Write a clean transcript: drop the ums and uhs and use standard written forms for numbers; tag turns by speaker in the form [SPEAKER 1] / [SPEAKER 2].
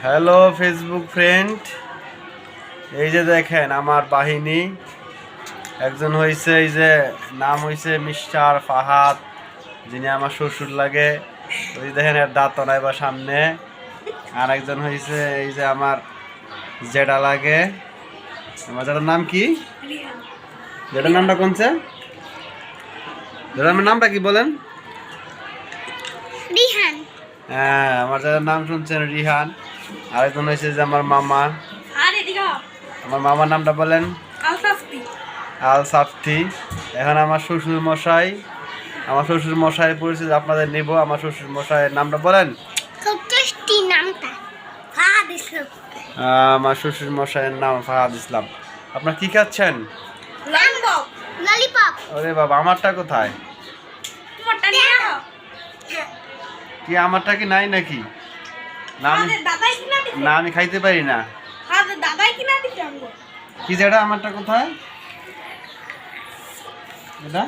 [SPEAKER 1] Hello Facebook friend, এই যে দেখেন আমার বাহিনী একজন হয়েছে, এই যে নাম হয়েছে মিস্টার ফাহাদ, যিনি আমার শ্বশুর লাগে। ওই দেখেন এর দাঁত নাই বা সামনে। আর একজন হয়েছে এই যে আমার জেঠা লাগে। আমার জেঠার নাম কি? জেঠার নামটা কোনছে? জেঠার নামটা কি বলেন?
[SPEAKER 2] রিহান।
[SPEAKER 1] হ্যাঁ, আমার জেঠার নাম শুনছেন, রিহান। আরেকজন হয়েছে যে আমার মামা। আমার মামার নামটা বলেন? আল সাফতি। এখন আমার শ্বশুর মশাই পরিচিত আপনাদের নিব। আমার শ্বশুর মশাইয়ের নামটা বলেন? আমার শ্বশুর মশাইয়ের নাম ফাহাদ ইসলাম। আপনার কি খাচ্ছেন? ওরে বাবা, আমারটা কোথায়? কি আমারটা কি নাই নাকি? না আমি খাইতে পারি না। কি যেটা আমারটা কোথায়? এটা